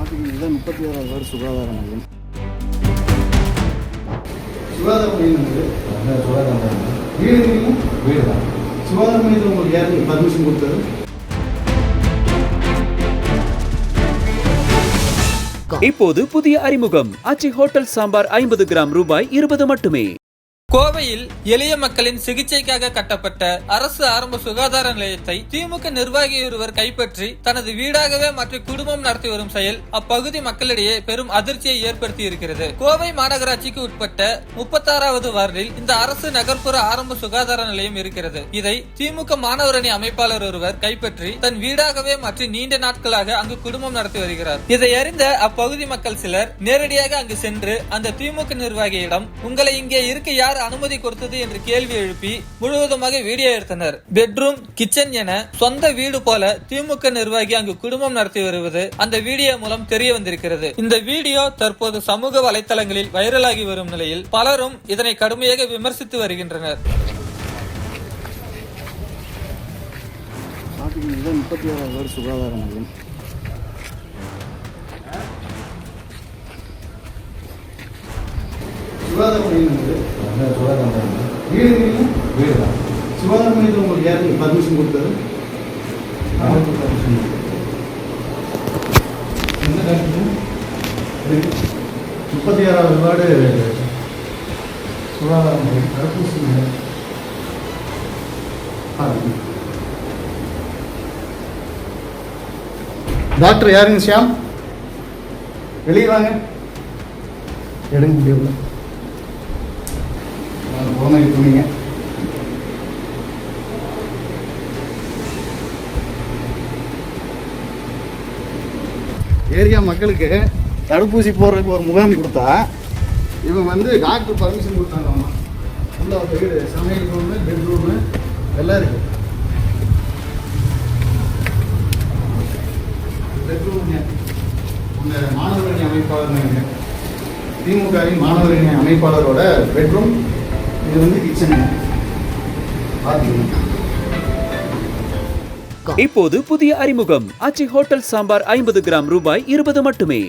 பார்த்துக்கிட்டீங்கன்னா 36வது வார்டு சுகாதார மையம். சுகாதார மையம் வீடு தான். சுகாதார மையத்தில் உங்களுக்கு யாருக்கு பர்மிஷன் கொடுத்தது? இப்போது புதிய அறிமுகம் ஆச்சி ஹோட்டல் சாம்பார் 50 கிராம் ரூபாய் 20 மட்டுமே. கோவையில் எளிய மக்களின் சிகிச்சைக்காக கட்டப்பட்ட அரசு ஆரம்ப சுகாதார நிலையத்தை திமுக நிர்வாகி ஒருவர் கைப்பற்றி தனது வீடாகவே மாற்றி குடும்பம் நடத்தி வரும் செயல் அப்பகுதி மக்களிடையே பெரும் அதிர்ச்சியை ஏற்படுத்தி இருக்கிறது. கோவை மாநகராட்சிக்கு உட்பட்ட 36வது வார்டில் இந்த அரசு நகர்ப்புற ஆரம்ப சுகாதார நிலையம் இருக்கிறது. இதை திமுக மாணவரணி அமைப்பாளர் ஒருவர் கைப்பற்றி தன் வீடாகவே மாற்றி நீண்ட நாட்களாக அங்கு குடும்பம் நடத்தி வருகிறார். இதை அறிந்த அப்பகுதி மக்கள் சிலர் நேரடியாக அங்கு சென்று அந்த திமுக நிர்வாகியிடம் உங்களை இங்கே இருக்க யார் அனுமதி கொடுத்தது என்று கேள்வி எழுப்பி முழுவதுமாக வீடியோ எடுத்தனர். பெட்ரூம், கிச்சன் என சொந்த வீடு போல திமுக நிர்வாகி அங்கு குடும்பம் நடத்தி வருவது அந்த வீடியோ மூலம் தெரிய வந்திருக்கிறது. இந்த வீடியோ தற்போது சமூக வலைதளங்களில் வைரலாகி வரும் நிலையில் பலரும் இதனை கடுமையாக விமர்சித்து வருகின்றனர். பார்த்துக்கிட்டீங்கன்னா 36வது வார்டு சுகாதார மையம். சுகாதார மையம் வீடு தான். சுகாதார மையத்தில் உங்களுக்கு யாருக்கு பர்மிஷன் கொடுத்தது? என்ன கருத்து? 36வது வார்டு சுகாதார மையம் தடுப்பூசி மையம். டாக்டர் யாருங்க ஷியாம்? வெளியே வாங்க. எடுங்க முடியல போனீங்க துணிங்க. ஏரியா மக்களுக்கு தடுப்பூசி போடுறதுக்கு ஒரு முகாம் கொடுத்தா இவன் வந்து டாக்டர் பர்மிஷன் கொடுத்தாங்கம்மா. உள்ள வீடு, சமையல் ரூமு, பெட்ரூமு எல்லாம் இருக்கு. பெட்ரூமுங்க உங்கள் மாணவரணி அமைப்பாளர் திமுகவின் மாணவரணி அமைப்பாளரோட பெட்ரூம். இது வந்து கிச்சன். இப்போது புதிய அறிமுகம் ஆச்சி ஹோட்டல் சாம்பார் 50 கிராம் ரூபாய் 20 மட்டுமே.